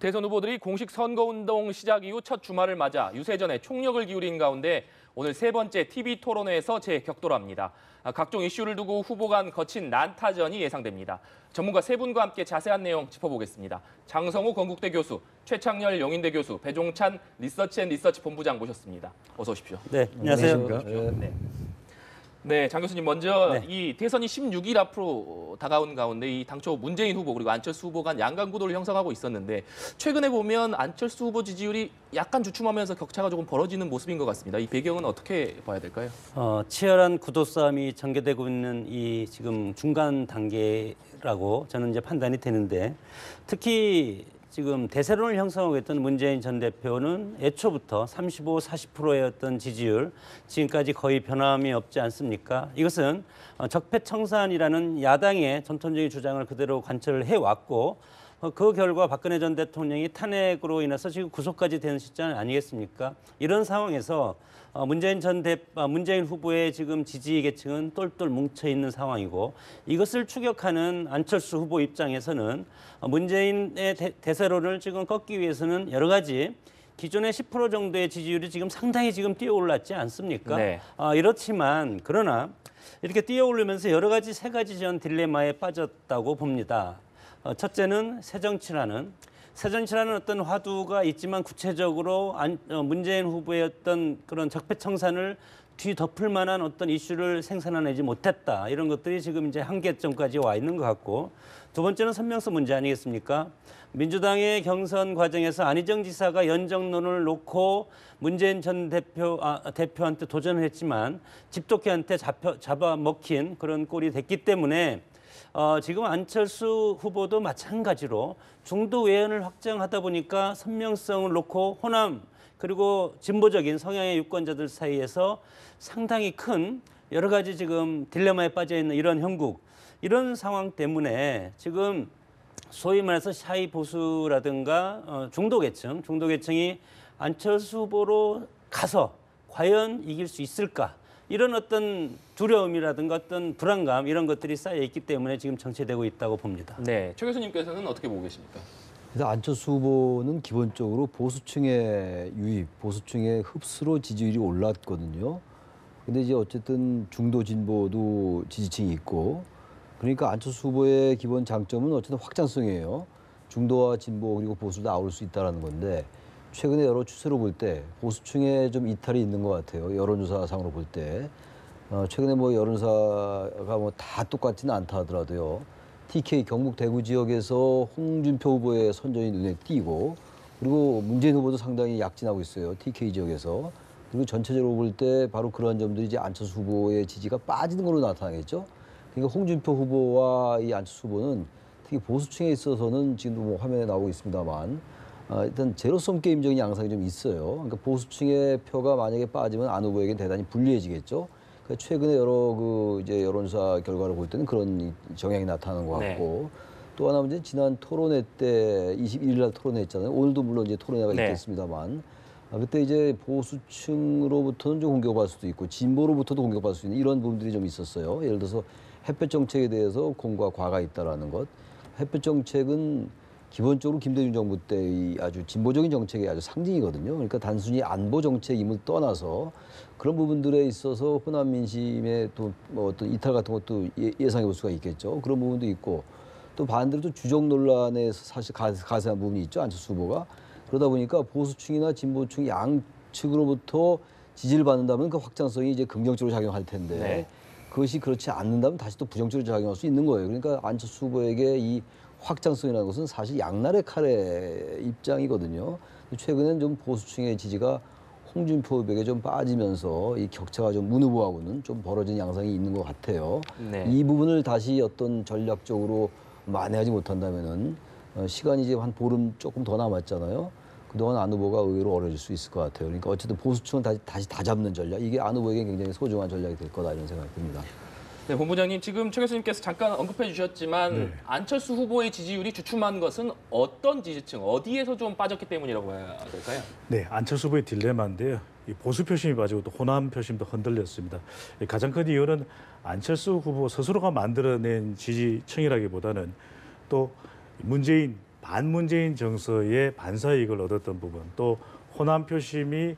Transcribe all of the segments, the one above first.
대선 후보들이 공식 선거운동 시작 이후 첫 주말을 맞아 유세전에 총력을 기울인 가운데 오늘 세 번째 TV 토론회에서 재격돌합니다. 각종 이슈를 두고 후보 간 거친 난타전이 예상됩니다. 전문가 세 분과 함께 자세한 내용 짚어보겠습니다. 장성호 건국대 교수, 최창렬 영인대 교수, 배종찬 리서치 본부장 모셨습니다. 어서 오십시오. 네, 안녕하세요. 네, 장 교수님 먼저 네. 이 대선이 16일 앞으로 다가온 가운데 이 당초 문재인 후보 그리고 안철수 후보 간 양강 구도를 형성하고 있었는데 최근에 보면 안철수 후보 지지율이 약간 주춤하면서 격차가 조금 벌어지는 모습인 것 같습니다. 이 배경은 어떻게 봐야 될까요? 치열한 구도 싸움이 전개되고 있는 이 지금 중간 단계라고 저는 이제 판단이 되는데 특히 지금 대세론을 형성하고 있던 문재인 전 대표는 애초부터 35, 40%의 어떤 지지율 지금까지 거의 변함이 없지 않습니까? 이것은 적폐청산이라는 야당의 전통적인 주장을 그대로 관철을 해왔고 그 결과 박근혜 전 대통령이 탄핵으로 인해서 지금 구속까지 된 시점 아니겠습니까? 이런 상황에서 문재인 후보의 지금 지지 계층은 똘똘 뭉쳐 있는 상황이고 이것을 추격하는 안철수 후보 입장에서는 문재인의 대세론을 지금 꺾기 위해서는 여러 가지 기존의 10% 정도의 지지율이 지금 상당히 지금 뛰어올랐지 않습니까? 네. 이렇지만 그러나 이렇게 뛰어오르면서 여러 가지 세 가지 전 딜레마에 빠졌다고 봅니다. 첫째는 새정치라는 어떤 화두가 있지만 구체적으로 문재인 후보의 어떤 그런 적폐청산을 뒤덮을 만한 어떤 이슈를 생산해내지 못했다. 이런 것들이 지금 이제 한계점까지 와 있는 것 같고 두 번째는 선명성 문제 아니겠습니까? 민주당의 경선 과정에서 안희정 지사가 연정론을 놓고 문재인 전 대표한테 도전을 했지만 집도끼한테 잡아먹힌 그런 꼴이 됐기 때문에 지금 안철수 후보도 마찬가지로 중도 외연을 확장하다 보니까 선명성을 놓고 호남 그리고 진보적인 성향의 유권자들 사이에서 상당히 큰 여러 가지 지금 딜레마에 빠져 있는 이런 형국, 이런 상황 때문에 지금 소위 말해서 샤이 보수라든가 중도 계층이 안철수 후보로 가서 과연 이길 수 있을까? 이런 어떤 두려움이라든가 어떤 불안감 이런 것들이 쌓여 있기 때문에 지금 정체되고 있다고 봅니다. 네, 최 교수님께서는 어떻게 보고 계십니까? 그래서 안철수 후보는 기본적으로 보수층의 유입, 보수층의 흡수로 지지율이 올랐거든요. 근데 이제 어쨌든 중도 진보도 지지층이 있고, 그러니까 안철수 후보의 기본 장점은 어쨌든 확장성이에요. 중도와 진보 그리고 보수도 아울 수 있다는 건데 최근에 여러 추세로 볼 때 보수층에 좀 이탈이 있는 것 같아요. 여론조사상으로 볼 때. 최근에 뭐 여론조사가 뭐 다 똑같지는 않다 하더라도요. TK 경북 대구 지역에서 홍준표 후보의 선전이 눈에 띄고 그리고 문재인 후보도 상당히 약진하고 있어요. TK 지역에서. 그리고 전체적으로 볼 때 바로 그런 점들이 이제 안철수 후보의 지지가 빠지는 걸로 나타나겠죠. 그러니까 홍준표 후보와 이 안철수 후보는 특히 보수층에 있어서는 지금도 뭐 화면에 나오고 있습니다만 일단 제로섬 게임적인 양상이 좀 있어요. 그러니까 보수층의 표가 만약에 빠지면 안 후보에겐 대단히 불리해지겠죠. 그러니까 최근에 여러 이제 여론조사 결과를 볼 때는 그런 정향이 나타나는 것 같고 네. 또 하나 문제 지난 토론회 때 21일 날 토론회했잖아요. 오늘도 물론 이제 토론회가 네. 있겠습니다만 그때 이제 보수층으로부터는 좀 공격받을 수도 있고 진보로부터도 공격받을 수 있는 이런 부분들이 좀 있었어요. 예를 들어서 햇볕 정책에 대해서 공과 과가 있다라는 것. 햇볕 정책은 기본적으로 김대중 정부 때 이 아주 진보적인 정책의 아주 상징이거든요. 그러니까 단순히 안보 정책임을 떠나서 그런 부분들에 있어서 호남 민심의 또 뭐 어떤 이탈 같은 것도 예상해 볼 수가 있겠죠. 그런 부분도 있고 또 반대로 또 주적 논란에서 사실 가세한 부분이 있죠. 안철수 후보가. 그러다 보니까 보수층이나 진보층 양측으로부터 지지를 받는다면 그 확장성이 이제 긍정적으로 작용할 텐데 네. 그것이 그렇지 않는다면 다시 또 부정적으로 작용할 수 있는 거예요. 그러니까 안철수 후보에게 이 확장성이라는 것은 사실 양날의 칼의 입장이거든요. 최근엔 좀 보수층의 지지가 홍준표 후보에게 좀 빠지면서 이 격차가 좀 문 후보하고는 좀 벌어진 양상이 있는 것 같아요. 네. 이 부분을 다시 어떤 전략적으로 만회하지 못한다면은 시간이 이제 한 보름 조금 더 남았잖아요. 그동안 안 후보가 의외로 어려질 수 있을 것 같아요. 그러니까 어쨌든 보수층은 다시 다 잡는 전략. 이게 안 후보에게 굉장히 소중한 전략이 될 거다 이런 생각이 듭니다. 네, 본부장님 지금 최 교수님께서 잠깐 언급해 주셨지만 네. 안철수 후보의 지지율이 주춤한 것은 어떤 지지층, 어디에서 좀 빠졌기 때문이라고 봐야 될까요? 네, 안철수 후보의 딜레마인데요. 이 보수 표심이 빠지고 또 호남 표심도 흔들렸습니다. 가장 큰 이유는 안철수 후보 스스로가 만들어낸 지지층이라기보다는 또 문재인 반문재인 정서의 반사이익을 얻었던 부분, 또 호남 표심이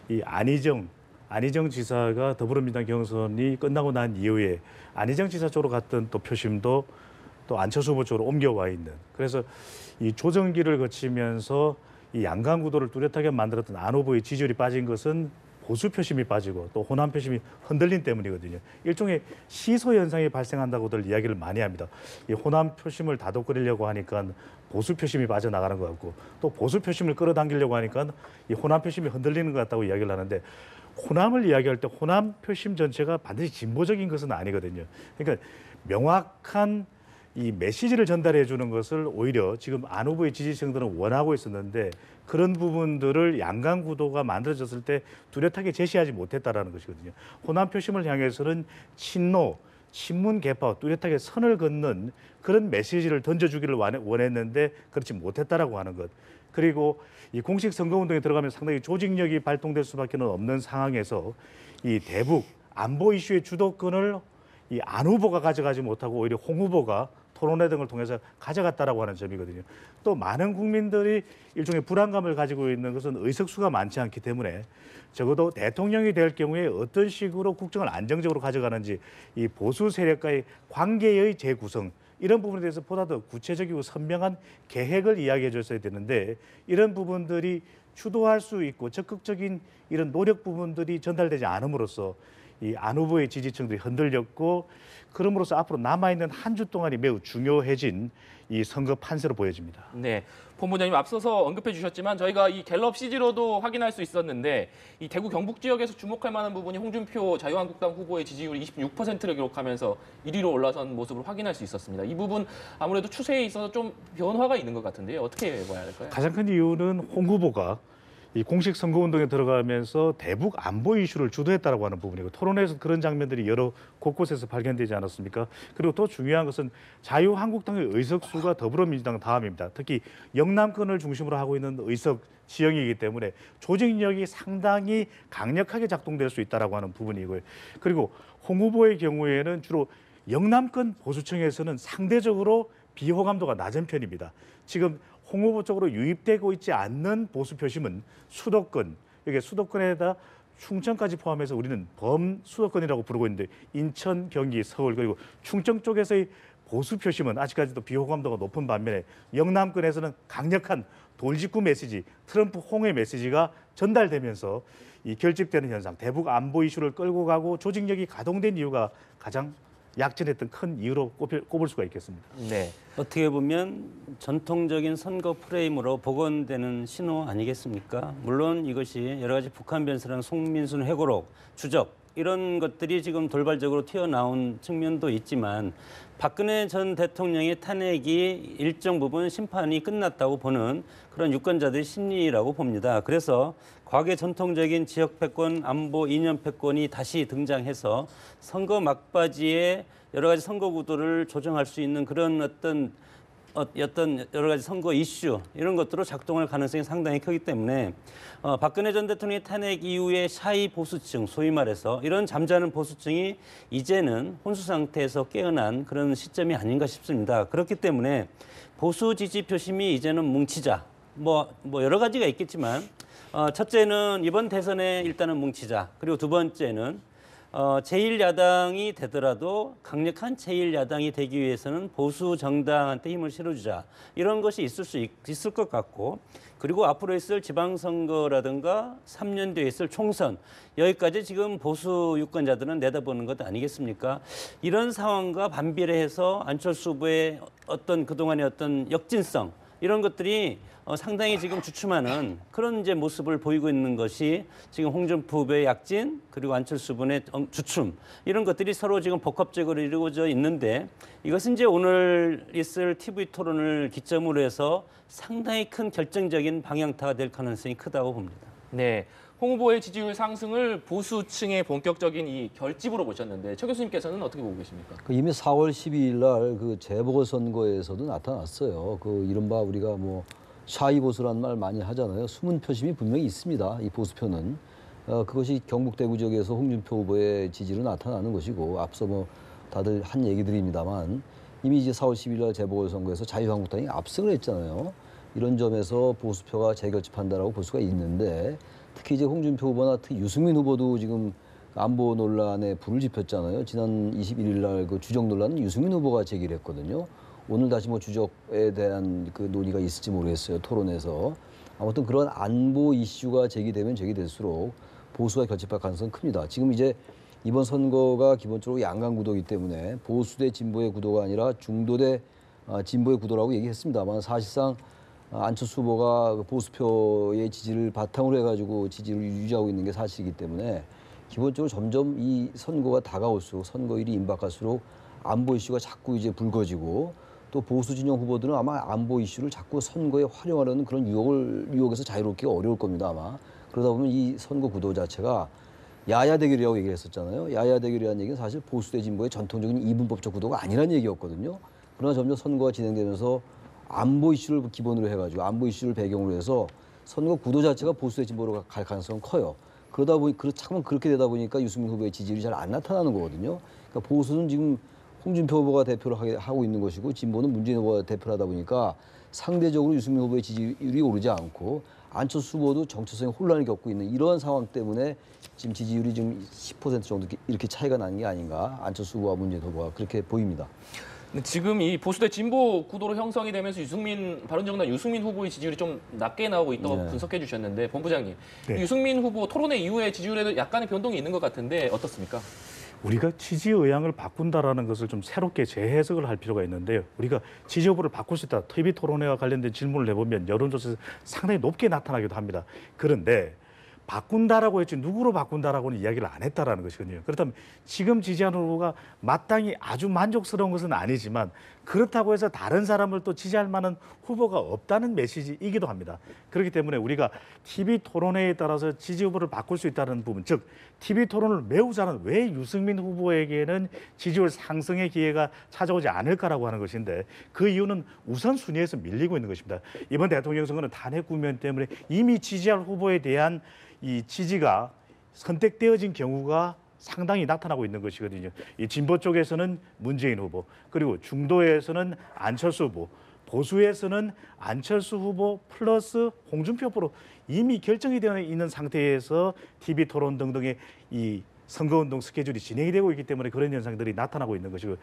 이 안희정 지사가 더불어민주당 경선이 끝나고 난 이후에 안희정 지사 쪽으로 갔던 또 표심도 또 안철수 후보 쪽으로 옮겨와 있는, 그래서 이 조정기를 거치면서 이 양강 구도를 뚜렷하게 만들었던 안 후보의 지지율이 빠진 것은 보수 표심이 빠지고 또 호남 표심이 흔들린 때문이거든요. 일종의 시소 현상이 발생한다고들 이야기를 많이 합니다. 이 호남 표심을 다독거리려고 하니까 보수 표심이 빠져나가는 것 같고, 또 보수 표심을 끌어당기려고 하니까 이 호남 표심이 흔들리는 것 같다고 이야기를 하는데, 호남을 이야기할 때 호남 표심 전체가 반드시 진보적인 것은 아니거든요. 그러니까 명확한 이 메시지를 전달해 주는 것을 오히려 지금 안 후보의 지지층들은 원하고 있었는데, 그런 부분들을 양강 구도가 만들어졌을 때 뚜렷하게 제시하지 못했다라는 것이거든요. 호남 표심을 향해서는 친노, 친문 개파 뚜렷하게 선을 긋는 그런 메시지를 던져주기를 원했는데 그렇지 못했다라고 하는 것. 그리고 이 공식 선거운동에 들어가면 상당히 조직력이 발동될 수밖에 없는 상황에서 이 대북 안보 이슈의 주도권을 이 안 후보가 가져가지 못하고 오히려 홍 후보가 토론회 등을 통해서 가져갔다라고 하는 점이거든요. 또 많은 국민들이 일종의 불안감을 가지고 있는 것은 의석수가 많지 않기 때문에 적어도 대통령이 될 경우에 어떤 식으로 국정을 안정적으로 가져가는지, 이 보수 세력과의 관계의 재구성, 이런 부분에 대해서 보다 더 구체적이고 선명한 계획을 이야기해 줬어야 되는데, 이런 부분들이 주도할 수 있고 적극적인 이런 노력 부분들이 전달되지 않음으로써 이 안 후보의 지지층들이 흔들렸고, 그럼으로써 앞으로 남아있는 한 주 동안이 매우 중요해진 이 선거 판세로 보여집니다. 네, 본부장님 앞서서 언급해 주셨지만 저희가 이 갤럽 CG로도 확인할 수 있었는데, 이 대구 경북 지역에서 주목할 만한 부분이 홍준표 자유한국당 후보의 지지율이 26%를 기록하면서 1위로 올라선 모습을 확인할 수 있었습니다. 이 부분 아무래도 추세에 있어서 좀 변화가 있는 것 같은데요. 어떻게 봐야 할까요? 가장 큰 이유는 홍 후보가 이 공식 선거운동에 들어가면서 대북 안보 이슈를 주도했다라고 하는 부분이고, 토론회에서 그런 장면들이 여러 곳곳에서 발견되지 않았습니까? 그리고 또 중요한 것은 자유한국당의 의석수가 더불어민주당 다음입니다. 특히 영남권을 중심으로 하고 있는 의석 지형이기 때문에 조직력이 상당히 강력하게 작동될 수 있다라고 하는 부분이고요. 그리고 홍 후보의 경우에는 주로 영남권 보수층에서는 상대적으로 비호감도가 낮은 편입니다. 지금 홍 후보 쪽으로 유입되고 있지 않는 보수 표심은 수도권, 이게 수도권에다 충청까지 포함해서 우리는 범수도권이라고 부르고 있는데, 인천, 경기, 서울, 그리고 충청 쪽에서의 보수 표심은 아직까지도 비호감도가 높은 반면에 영남권에서는 강력한 돌직구 메시지, 트럼프 홍의 메시지가 전달되면서 이 결집되는 현상, 대북 안보 이슈를 끌고 가고 조직력이 가동된 이유가 가장 약진했던 큰 이유로 꼽을 수가 있겠습니다. 네. 어떻게 보면 전통적인 선거 프레임으로 복원되는 신호 아니겠습니까? 물론 이것이 여러 가지 북한 변수랑 송민순 회고록, 주적 이런 것들이 지금 돌발적으로 튀어나온 측면도 있지만, 박근혜 전 대통령의 탄핵이 일정 부분 심판이 끝났다고 보는 그런 유권자들의 심리라고 봅니다. 그래서 과거의 전통적인 지역 패권, 안보 이념 패권이 다시 등장해서 선거 막바지에 여러 가지 선거 구도를 조정할 수 있는 그런 어떤 여러 가지 선거 이슈 이런 것들로 작동할 가능성이 상당히 크기 때문에 박근혜 전 대통령의 탄핵 이후에 샤이 보수층, 소위 말해서 이런 잠자는 보수층이 이제는 혼수 상태에서 깨어난 그런 시점이 아닌가 싶습니다. 그렇기 때문에 보수 지지 표심이 이제는 뭉치자. 뭐 여러 가지가 있겠지만 첫째는 이번 대선에 일단은 뭉치자. 그리고 두 번째는 제1야당이 되더라도 강력한 제1야당이 되기 위해서는 보수 정당한테 힘을 실어주자. 이런 것이 있을 것 같고, 그리고 앞으로 있을 지방선거라든가 3년 뒤에 있을 총선, 여기까지 지금 보수 유권자들은 내다보는 것 아니겠습니까? 이런 상황과 반비례해서 안철수 후보의 어떤 그동안의 어떤 역진성, 이런 것들이 상당히 지금 주춤하는 그런 이제 모습을 보이고 있는 것이 지금 홍준표 후보의 약진, 그리고 안철수 후보의 주춤, 이런 것들이 서로 지금 복합적으로 이루어져 있는데, 이것은 이제 오늘 있을 TV 토론을 기점으로 해서 상당히 큰 결정적인 방향타가 될 가능성이 크다고 봅니다. 네. 홍 후보의 지지율 상승을 보수층의 본격적인 이 결집으로 보셨는데, 최 교수님께서는 어떻게 보고 계십니까? 이미 4월 12일 날 그 재보궐선거에서도 나타났어요. 그 이른바 우리가 뭐 샤이 보수라는 말 많이 하잖아요. 숨은 표심이 분명히 있습니다. 이 보수표는. 그것이 경북 대구 지역에서 홍준표 후보의 지지로 나타나는 것이고, 앞서 뭐 다들 한 얘기들입니다만, 이미 이제 4월 10일 날 재보궐선거에서 자유한국당이 압승을 했잖아요. 이런 점에서 보수표가 재결집한다라고 볼 수가 있는데 특히 이제 홍준표 후보나 특히 유승민 후보도 지금 안보 논란에 불을 지폈잖아요. 지난 21일 날 그 주적 논란은 유승민 후보가 제기를 했거든요. 오늘 다시 뭐 주적에 대한 그 논의가 있을지 모르겠어요. 토론에서. 아무튼 그런 안보 이슈가 제기되면 제기될수록 보수가 결집할 가능성은 큽니다. 지금 이제 이번 선거가 기본적으로 양강 구도이기 때문에 보수 대 진보의 구도가 아니라 중도 대 진보의 구도라고 얘기했습니다만 사실상 안철수 후보가 보수표의 지지를 바탕으로 해가지고 지지를 유지하고 있는 게 사실이기 때문에 기본적으로 점점 이 선거가 다가올수록 선거일이 임박할수록 안보 이슈가 자꾸 이제 불거지고 또 보수 진영 후보들은 아마 안보 이슈를 자꾸 선거에 활용하려는 그런 유혹에서 자유롭기가 어려울 겁니다 아마. 그러다 보면 이 선거 구도 자체가 야야 대결이라고 얘기했었잖아요. 야야 대결이라는 얘기는 사실 보수 대 진보의 전통적인 이분법적 구도가 아니라는 얘기였거든요. 그러나 점점 선거가 진행되면서 안보 이슈를 기본으로 해가지고 안보 이슈를 배경으로 해서 선거 구도 자체가 보수 대 진보로 갈 가능성은 커요. 그러다 보니 참 그렇게 되다 보니까 유승민 후보의 지지율이 잘 안 나타나는 거거든요. 그러니까 보수는 지금 홍준표 후보가 대표를 하고 있는 것이고 진보는 문재인 후보가 대표를 하다 보니까 상대적으로 유승민 후보의 지지율이 오르지 않고 안철수 후보도 정체성의 혼란을 겪고 있는 이러한 상황 때문에 지금 지지율이 좀 10% 정도 이렇게 차이가 나는 게 아닌가. 안철수 후보와 문재인 후보가 그렇게 보입니다. 지금 이 보수 대 진보 구도로 형성이 되면서 바른정당 유승민 후보의 지지율이 좀 낮게 나오고 있다고 네. 분석해 주셨는데 본부장님, 네. 유승민 후보 토론회 이후에 지지율에도 약간의 변동이 있는 것 같은데 어떻습니까? 우리가 지지 의향을 바꾼다라는 것을 좀 새롭게 재해석을 할 필요가 있는데요. 우리가 지지 여부를 바꿀 수 있다. TV 토론회와 관련된 질문을 해보면 여론조사에서 상당히 높게 나타나기도 합니다. 그런데 바꾼다라고 했지 누구로 바꾼다라고는 이야기를 안 했다라는 것이거든요. 그렇다면 지금 지지하는 후보가 마땅히 아주 만족스러운 것은 아니지만 그렇다고 해서 다른 사람을 또 지지할 만한 후보가 없다는 메시지이기도 합니다. 그렇기 때문에 우리가 TV 토론회에 따라서 지지 후보를 바꿀 수 있다는 부분, 즉 TV 토론을 매우 잘하는 왜 유승민 후보에게는 지지율 상승의 기회가 찾아오지 않을까라고 하는 것인데 그 이유는 우선순위에서 밀리고 있는 것입니다. 이번 대통령 선거는 탄핵 국면 때문에 이미 지지할 후보에 대한 이 지지가 선택되어진 경우가 상당히 나타나고 있는 것이거든요. 이 진보 쪽에서는 문재인 후보, 그리고 중도에서는 안철수 후보, 보수에서는 안철수 후보 플러스 홍준표 후보로 이미 결정이 되어 있는 상태에서 TV 토론 등등의 이 선거운동 스케줄이 진행이 되고 있기 때문에 그런 현상들이 나타나고 있는 것이고,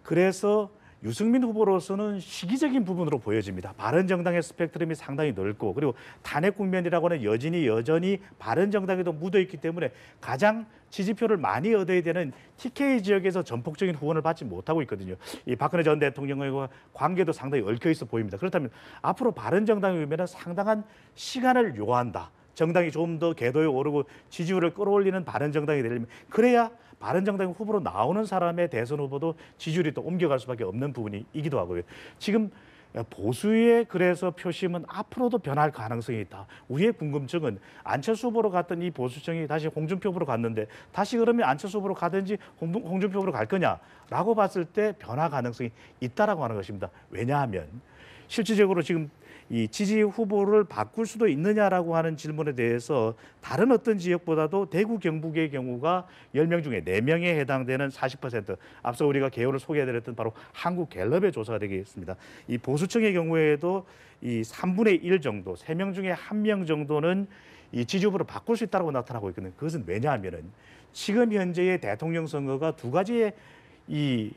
그래서 유승민 후보로서는 시기적인 부분으로 보여집니다. 바른정당의 스펙트럼이 상당히 넓고 그리고 탄핵 국면이라고는 여전히 바른정당에도 묻어있기 때문에 가장 지지표를 많이 얻어야 되는 TK 지역에서 전폭적인 후원을 받지 못하고 있거든요. 이 박근혜 전 대통령과 관계도 상당히 얽혀 있어 보입니다. 그렇다면 앞으로 바른정당이 오면 상당한 시간을 요한다. 정당이 좀 더 궤도에 오르고 지지율을 끌어올리는 바른정당이 되려면 그래야 바른정당 후보로 나오는 사람의 대선 후보도 지지율이 또 옮겨갈 수밖에 없는 부분이기도 하고요. 지금 보수의 그래서 표심은 앞으로도 변할 가능성이 있다. 우리의 궁금증은 안철수 후보로 갔던 이 보수층이 다시 홍준표 후보로 갔는데 다시 그러면 안철수 후보로 가든지 홍준표 후보로 갈 거냐라고 봤을 때 변화 가능성이 있다라고 하는 것입니다. 왜냐하면 실질적으로 지금 이 지지 후보를 바꿀 수도 있느냐라고 하는 질문에 대해서 다른 어떤 지역보다도 대구 경북의 경우가 10명 중에 4명에 해당되는 40%, 앞서 우리가 개요를 소개해드렸던 바로 한국갤럽의 조사가 되겠습니다. 이 보수층의 경우에도 이 3분의 1 정도, 3명 중에 1명 정도는 이 지지 후보를 바꿀 수 있다고 나타나고 있거든요. 그것은 왜냐하면은 지금 현재의 대통령 선거가 두 가지의 이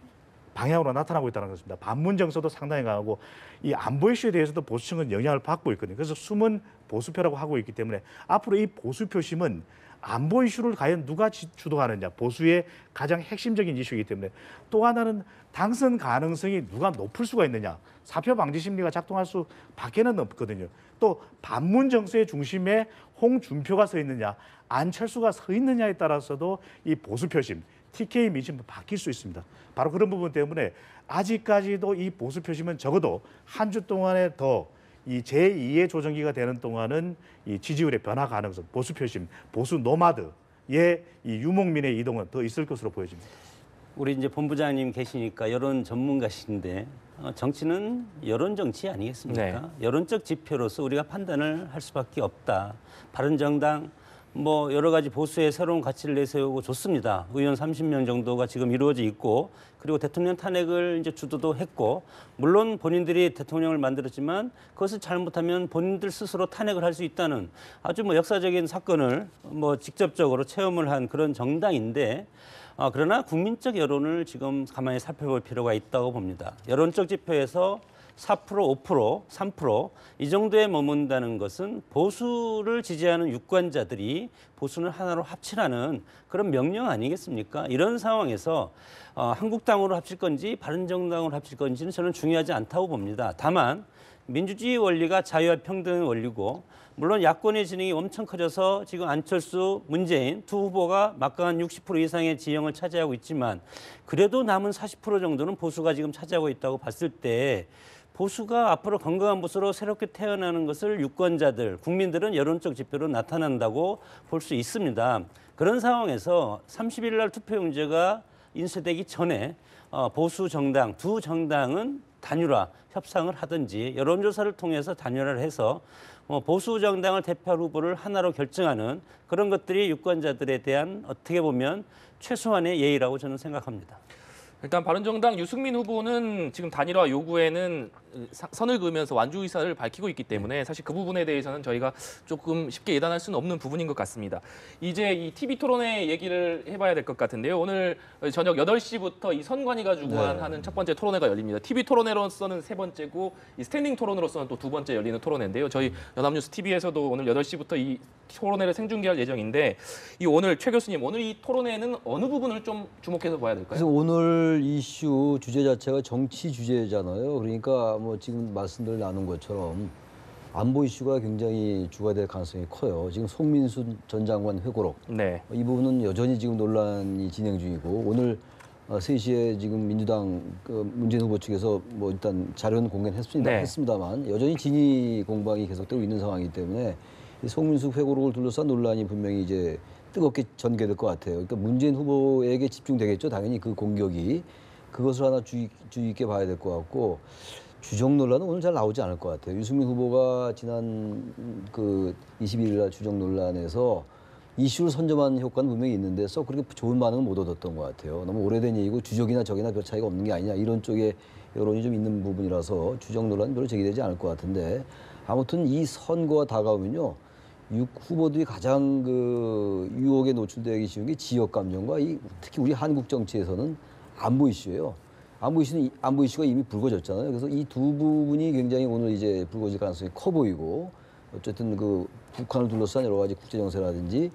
방향으로 나타나고 있다는 것입니다. 반문 정서도 상당히 강하고 이 안보 이슈에 대해서도 보수층은 영향을 받고 있거든요. 그래서 숨은 보수표라고 하고 있기 때문에 앞으로 이 보수표심은 안보 이슈를 과연 누가 주도하느냐, 보수의 가장 핵심적인 이슈이기 때문에 또 하나는 당선 가능성이 누가 높을 수가 있느냐, 사표 방지 심리가 작동할 수밖에는 없거든요. 또 반문 정서의 중심에 홍준표가 서 있느냐, 안철수가 서 있느냐에 따라서도 이 보수표심, TK 민심도 바뀔 수 있습니다. 바로 그런 부분 때문에 아직까지도 이 보수 표심은 적어도 한 주 동안에 더 이 제2의 조정기가 되는 동안은 이 지지율의 변화 가능성, 보수 표심, 보수 노마드의 이 유목민의 이동은 더 있을 것으로 보여집니다. 우리 이제 본부장님 계시니까 여론 전문가신데 정치는 여론 정치 아니겠습니까? 네. 여론적 지표로서 우리가 판단을 할 수밖에 없다. 바른정당 뭐 여러 가지 보수의 새로운 가치를 내세우고 좋습니다. 의원 30명 정도가 지금 이루어져 있고 그리고 대통령 탄핵을 이제 주도도 했고 물론 본인들이 대통령을 만들었지만 그것을 잘못하면 본인들 스스로 탄핵을 할 수 있다는 아주 뭐 역사적인 사건을 뭐 직접적으로 체험을 한 그런 정당인데 그러나 국민적 여론을 지금 가만히 살펴볼 필요가 있다고 봅니다. 여론적 지표에서 4%, 5%, 3%이 정도에 머문다는 것은 보수를 지지하는 유권자들이 보수는 하나로 합치라는 그런 명령 아니겠습니까? 이런 상황에서 한국당으로 합칠 건지 바른정당으로 합칠 건지는 저는 중요하지 않다고 봅니다. 다만 민주주의 원리가 자유와 평등의 원리고 물론 야권의 진영이 엄청 커져서 지금 안철수, 문재인 두 후보가 막강한 60% 이상의 지형을 차지하고 있지만 그래도 남은 40% 정도는 보수가 지금 차지하고 있다고 봤을 때 보수가 앞으로 건강한 보수로 새롭게 태어나는 것을 유권자들, 국민들은 여론적 지표로 나타난다고 볼 수 있습니다. 그런 상황에서 30일 날 투표용지가 인쇄되기 전에 보수 정당, 두 정당은 단일화 협상을 하든지 여론조사를 통해서 단일화를 해서 보수 정당을 대표할 후보를 하나로 결정하는 그런 것들이 유권자들에 대한 어떻게 보면 최소한의 예의라고 저는 생각합니다. 일단 바른정당 유승민 후보는 지금 단일화 요구에는 선을 그으면서 완주 의사를 밝히고 있기 때문에 사실 그 부분에 대해서는 저희가 조금 쉽게 예단할 수는 없는 부분인 것 같습니다. 이제 이 TV 토론회 얘기를 해봐야 될 것 같은데요. 오늘 저녁 8시부터 이 선관위가 주관하는 첫 번째 토론회가 열립니다. TV 토론회로서는 세 번째고 이 스탠딩 토론으로서는 또 두 번째 열리는 토론회인데요. 저희 연합뉴스 TV에서도 오늘 8시부터 이 토론회를 생중계할 예정인데 이 오늘 최 교수님, 오늘 이 토론회는 어느 부분을 좀 주목해서 봐야 될까요? 그래서 오늘 이슈 주제 자체가 정치 주제잖아요. 그러니까 뭐 지금 말씀들 나눈 것처럼 안보 이슈가 굉장히 주가 될 가능성이 커요. 지금 송민순 전 장관 회고록 네. 이 부분은 여전히 지금 논란이 진행 중이고 오늘 3시에 지금 민주당 문재인 후보 측에서 뭐 일단 자료는 했습니다만 여전히 진위 공방이 계속되고 있는 상황이기 때문에 이 송민수 회고록을 둘러싼 논란이 분명히 이제 뜨겁게 전개될 것 같아요. 그러니까 문재인 후보에게 집중되겠죠. 당연히 그 공격이 그것을 하나 주의 있게 봐야 될 것 같고 주적 논란은 오늘 잘 나오지 않을 것 같아요. 유승민 후보가 지난 그 21일 날 주적 논란에서 이슈를 선점한 효과는 분명히 있는데 썩 그렇게 좋은 반응은 못 얻었던 것 같아요. 너무 오래된 얘기고 주적이나 적이나 별 차이가 없는 게 아니냐 이런 쪽에 여론이 좀 있는 부분이라서 주적 논란은 별로 제기되지 않을 것 같은데 아무튼 이 선거가 다가오면요. 후보들이 가장 그 유혹에 노출되기 쉬운 게 지역 감정과 특히 우리 한국 정치에서는 안보 이슈예요. 안보 이슈가 이미 불거졌잖아요. 그래서 이 두 부분이 굉장히 오늘 이제 불거질 가능성이 커 보이고 어쨌든 그 북한을 둘러싼 여러 가지 국제 정세라든지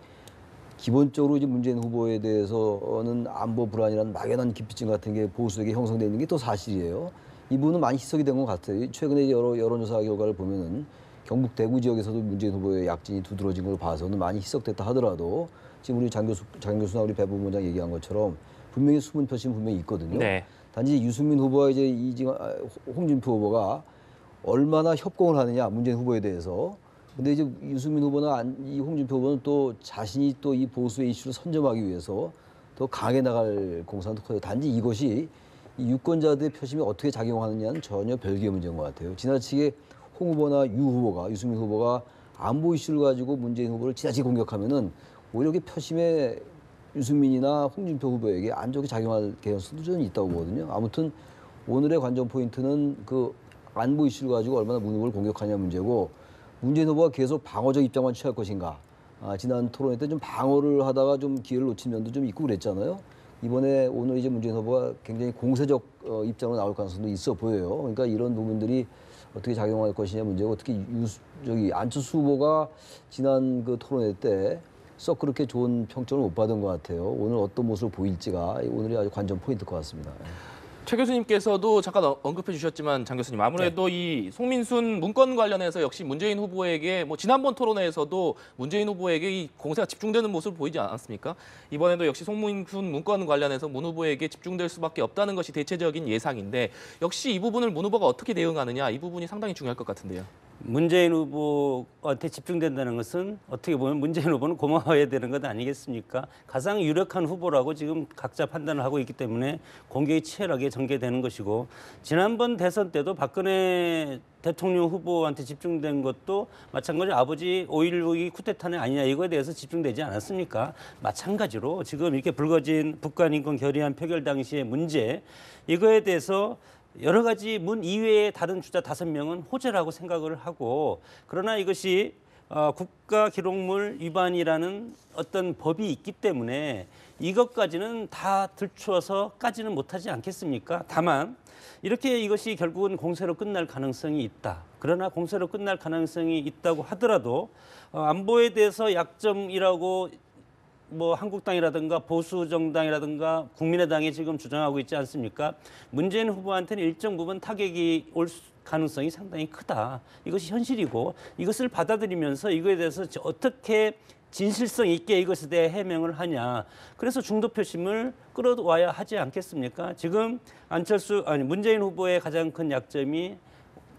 기본적으로 이제 문재인 후보에 대해서는 안보 불안이라는 막연한 기피증 같은 게 보수에게 형성되어 있는 게 또 사실이에요. 이 부분은 많이 희석이 된 것 같아요. 최근에 여러 여론조사 결과를 보면은 경북 대구 지역에서도 문재인 후보의 약진이 두드러진 걸 봐서는 많이 희석됐다 하더라도 지금 우리 장 교수나 우리 배 부원장 얘기한 것처럼 분명히 숨은 표심은 분명히 있거든요. 네. 단지 유승민 후보와 이제 홍준표 후보가 얼마나 협공을 하느냐 문재인 후보에 대해서. 근데 이제 유승민 후보나 이 홍준표 후보는 또 자신이 또 이 보수의 이슈를 선점하기 위해서 더 강하게 나갈 공산도 커요. 단지 이것이 이 유권자들의 표심이 어떻게 작용하느냐는 전혀 별개의 문제인 것 같아요. 지나치게 홍 후보나 유승민 후보가 안보 이슈를 가지고 문재인 후보를 지나치게 공격하면은 오히려 이렇게 표심에 유승민이나 홍준표 후보에게 안 좋게 작용할 개연성도 좀 있다고 보거든요. 아무튼 오늘의 관전 포인트는 그 안보 이슈를 가지고 얼마나 문 후보를 공격하냐 문제고 문재인 후보가 계속 방어적 입장만 취할 것인가. 지난 토론회 때 좀 방어를 하다가 좀 기회를 놓친 면도 좀 있고 그랬잖아요. 이번에 오늘 이제 문재인 후보가 굉장히 공세적 입장으로 나올 가능성도 있어 보여요. 그러니까 이런 부분들이 어떻게 작용할 것이냐 문제고 특히 안철수 후보가 지난 그 토론회 때 썩 그렇게 좋은 평점을 못 받은 것 같아요. 오늘 어떤 모습을 보일지가 오늘이 아주 관전 포인트일 것 같습니다. 최 교수님께서도 잠깐 언급해 주셨지만 장 교수님 아무래도 이 송민순 문건 관련해서 역시 문재인 후보에게 뭐 지난번 토론회에서도 문재인 후보에게 이 공세가 집중되는 모습을 보이지 않았습니까? 이번에도 역시 송민순 문건 관련해서 문 후보에게 집중될 수밖에 없다는 것이 대체적인 예상인데 역시 이 부분을 문 후보가 어떻게 대응하느냐 이 부분이 상당히 중요할 것 같은데요. 문재인 후보한테 집중된다는 것은 어떻게 보면 문재인 후보는 고마워해야 되는 것 아니겠습니까? 가장 유력한 후보라고 지금 각자 판단을 하고 있기 때문에 공격이 치열하게 전개되는 것이고, 지난번 대선 때도 박근혜 대통령 후보한테 집중된 것도 마찬가지로 아버지 5.16이 쿠데타는 아니냐 이거에 대해서 집중되지 않았습니까? 마찬가지로 지금 이렇게 불거진 북한인권 결의안 표결 당시의 문제, 이거에 대해서 여러 가지 문 이외의 다른 주자 5명은 호재라고 생각을 하고, 그러나 이것이 국가기록물 위반이라는 어떤 법이 있기 때문에 이것까지는 다 들추어서 까지는 못하지 않겠습니까? 다만 이렇게 이것이 결국은 공세로 끝날 가능성이 있다. 그러나 공세로 끝날 가능성이 있다고 하더라도 안보에 대해서 약점이라고 뭐 한국당이라든가 보수정당이라든가 국민의당이 지금 주장하고 있지 않습니까? 문재인 후보한테는 일정 부분 타격이 올 가능성이 상당히 크다. 이것이 현실이고, 이것을 받아들이면서 이거에 대해서 어떻게 진실성 있게 이것에 대해 해명을 하냐. 그래서 중도 표심을 끌어와야 하지 않겠습니까? 지금 문재인 후보의 가장 큰 약점이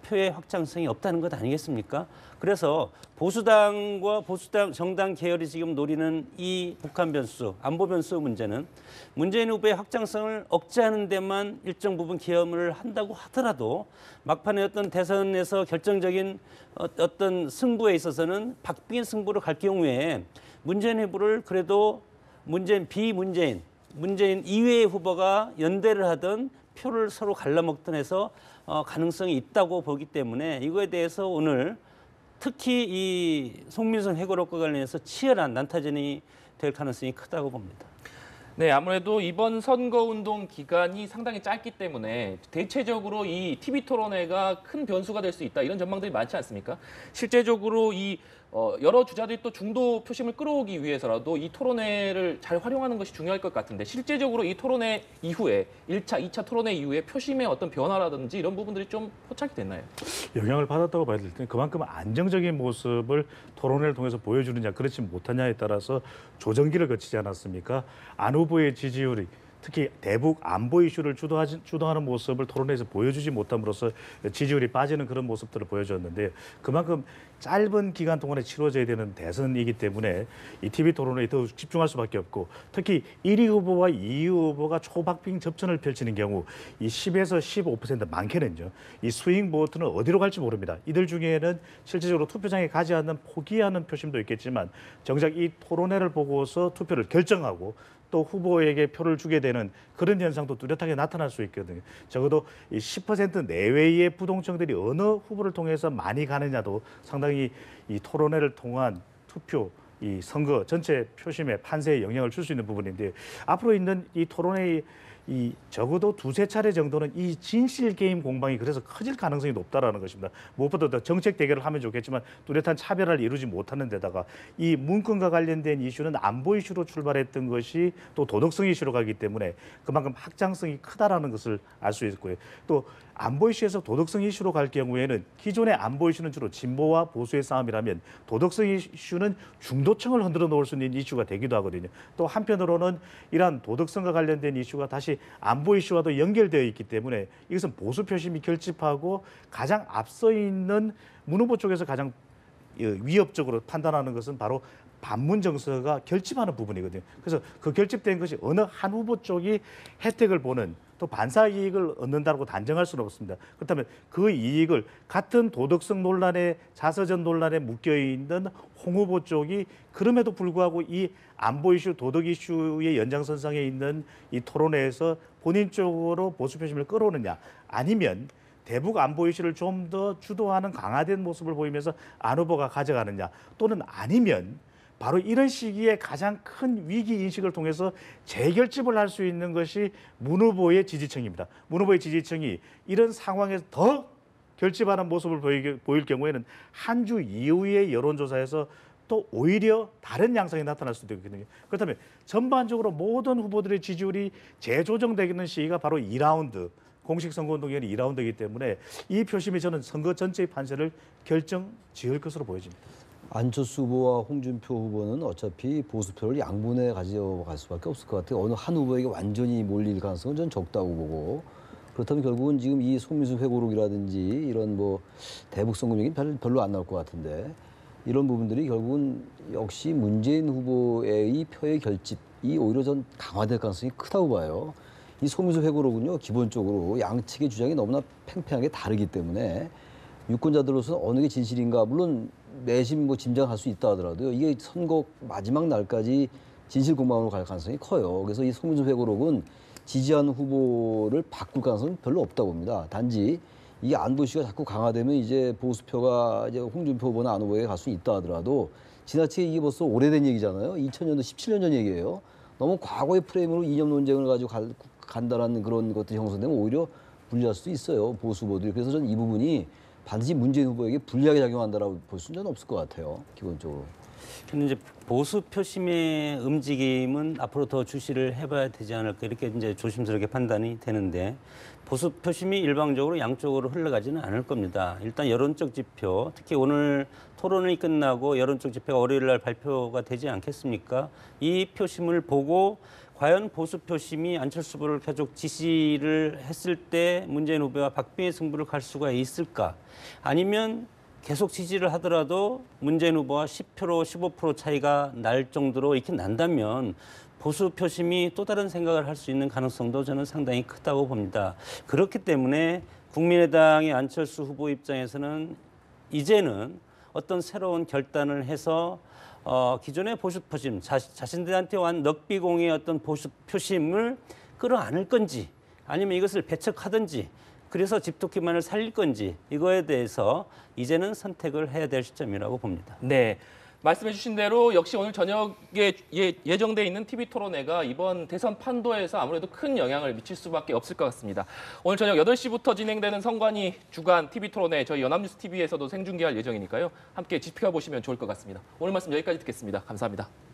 표의 확장성이 없다는 것 아니겠습니까? 그래서 보수당과 보수당 정당 계열이 지금 노리는 이 북한 변수, 안보 변수 문제는 문재인 후보의 확장성을 억제하는 데만 일정 부분 기여를 한다고 하더라도 막판에 어떤 대선에서 결정적인 어떤 승부에 있어서는 박빙의 승부로 갈 경우에 문재인 후보를 그래도 문재인 이외의 후보가 연대를 하던 표를 서로 갈라먹던 해서 가능성이 있다고 보기 때문에 이거에 대해서 오늘 특히 이 송민석 해고록과 관련해서 치열한 난타전이 될 가능성이 크다고 봅니다. 네, 아무래도 이번 선거운동 기간이 상당히 짧기 때문에 대체적으로 이 TV 토론회가 큰 변수가 될 수 있다, 이런 전망들이 많지 않습니까? 실제적으로 이 여러 주자들이 또 중도 표심을 끌어오기 위해서라도 이 토론회를 잘 활용하는 것이 중요할 것 같은데, 실제적으로 이 토론회 이후에 1차, 2차 토론회 이후에 표심의 어떤 변화라든지 이런 부분들이 좀 포착이 됐나요? 영향을 받았다고 봐야 될 텐데, 그만큼 안정적인 모습을 토론회를 통해서 보여주느냐 그렇지 못하냐에 따라서 조정기를 거치지 않았습니까? 안 후보의 지지율이 특히 대북 안보 이슈를 주도하는 모습을 토론회에서 보여주지 못함으로써 지지율이 빠지는 그런 모습들을 보여줬는데, 그만큼 짧은 기간 동안에 치러져야 되는 대선이기 때문에 이 TV 토론회에 더 집중할 수밖에 없고, 특히 1위 후보와 2위 후보가 초박빙 접전을 펼치는 경우 이 10에서 15% 많게는요, 이 스윙 보트는 어디로 갈지 모릅니다. 이들 중에는 실질적으로 투표장에 가지 않는 포기하는 표심도 있겠지만, 정작 이 토론회를 보고서 투표를 결정하고 또 후보에게 표를 주게 되는 그런 현상도 뚜렷하게 나타날 수 있거든요. 적어도 이 10% 내외의 부동층들이 어느 후보를 통해서 많이 가느냐도 상당히 이 토론회를 통한 투표, 이 선거 전체 표심의 판세에 영향을 줄 수 있는 부분인데, 앞으로 있는 이 토론회의 이 적어도 2~3차례 정도는 이 진실 게임 공방이 그래서 커질 가능성이 높다라는 것입니다. 무엇보다 더 정책 대결을 하면 좋겠지만 뚜렷한 차별화를 이루지 못하는 데다가 이 문건과 관련된 이슈는 안보 이슈로 출발했던 것이 또 도덕성 이슈로 가기 때문에 그만큼 확장성이 크다라는 것을 알 수 있고요. 또 안보 이슈에서 도덕성 이슈로 갈 경우에는 기존의 안보 이슈는 주로 진보와 보수의 싸움이라면 도덕성 이슈는 중도층을 흔들어 놓을 수 있는 이슈가 되기도 하거든요. 또 한편으로는 이러한 도덕성과 관련된 이슈가 다시 안보 이슈와도 연결되어 있기 때문에 이것은 보수 표심이 결집하고 가장 앞서 있는 문 후보 쪽에서 가장 위협적으로 판단하는 것은 바로 반문 정서가 결집하는 부분이거든요. 그래서 그 결집된 것이 어느 한 후보 쪽이 혜택을 보는, 또 반사 이익을 얻는다고 단정할 수는 없습니다. 그렇다면 그 이익을 같은 도덕성 논란에, 자서전 논란에 묶여 있는 홍 후보 쪽이 그럼에도 불구하고 이 안보 이슈, 도덕 이슈의 연장선상에 있는 이 토론회에서 본인 쪽으로 보수 표심을 끌어오느냐, 아니면 대북 안보 이슈를 좀 더 주도하는 강화된 모습을 보이면서 안 후보가 가져가느냐, 또는 아니면 바로 이런 시기에 가장 큰 위기 인식을 통해서 재결집을 할 수 있는 것이 문 후보의 지지층입니다. 문 후보의 지지층이 이런 상황에서 더 결집하는 모습을 보일 경우에는 한 주 이후의 여론조사에서 또 오히려 다른 양상이 나타날 수도 있거든요. 그렇다면 전반적으로 모든 후보들의 지지율이 재조정되는 시기가 바로 2라운드, 공식 선거운동기간이 2라운드이기 때문에 이 표심이 저는 선거 전체의 판세를 결정 지을 것으로 보여집니다. 안철수 후보와 홍준표 후보는 어차피 보수표를 양분에 가져갈 수밖에 없을 것 같아요. 어느 한 후보에게 완전히 몰릴 가능성은 전 적다고 보고, 그렇다면 결국은 지금 이 송민수 회고록이라든지 이런 뭐 대북송금 얘기는 별로 안 나올 것 같은데 이런 부분들이 결국은 역시 문재인 후보의 표의 결집이 오히려 전 강화될 가능성이 크다고 봐요. 이 송민수 회고록은요 기본적으로 양측의 주장이 너무나 팽팽하게 다르기 때문에 유권자들로서는 어느 게 진실인가 물론 내심 뭐 짐작할 수 있다 하더라도요 이게 선거 마지막 날까지 진실 공방으로 갈 가능성이 커요. 그래서 이 송민수 회고록은 지지하는 후보를 바꿀 가능성은 별로 없다고 봅니다. 단지 이 안보 이슈가 자꾸 강화되면 이제 보수표가 이제 홍준표 후보나 안 후보에게 갈 수 있다 하더라도 지나치게 이게 벌써 오래된 얘기잖아요. 2000년도 17년 전 얘기예요. 너무 과거의 프레임으로 이념 논쟁을 가지고 간다라는 그런 것들이 형성되면 오히려 불리할 수도 있어요. 보수 후보들이. 그래서 저는 이 부분이 반드시 문재인 후보에게 불리하게 작용한다라고 볼 수는 없을 것 같아요. 기본적으로. 근데 이제 보수 표심의 움직임은 앞으로 더 주시를 해봐야 되지 않을까 이렇게 이제 조심스럽게 판단이 되는데 보수 표심이 일방적으로 양쪽으로 흘러가지는 않을 겁니다. 일단 여론적 지표, 특히 오늘 토론이 끝나고 여론적 지표가 월요일 날 발표가 되지 않겠습니까? 이 표심을 보고 과연 보수 표심이 안철수 후보를 계속 지지를 했을 때 문재인 후보와 박빙의 승부를 갈 수가 있을까? 아니면 계속 지지를 하더라도 문재인 후보와 10% 15% 차이가 날 정도로 이렇게 난다면 보수 표심이 또 다른 생각을 할 수 있는 가능성도 저는 상당히 크다고 봅니다. 그렇기 때문에 국민의당의 안철수 후보 입장에서는 이제는 어떤 새로운 결단을 해서 기존의 보수 표심, 자신들한테 완 넉비공의 어떤 보수 표심을 끌어안을 건지 아니면 이것을 배척하든지 그래서 집토끼만을 살릴 건지 이거에 대해서 이제는 선택을 해야 될 시점이라고 봅니다. 네. 말씀해 주신 대로 역시 오늘 저녁에 예정돼 있는 TV 토론회가 이번 대선 판도에서 아무래도 큰 영향을 미칠 수밖에 없을 것 같습니다. 오늘 저녁 8시부터 진행되는 선관위 주간 TV 토론회 저희 연합뉴스 TV에서도 생중계할 예정이니까요. 함께 지켜보시면 좋을 것 같습니다. 오늘 말씀 여기까지 듣겠습니다. 감사합니다.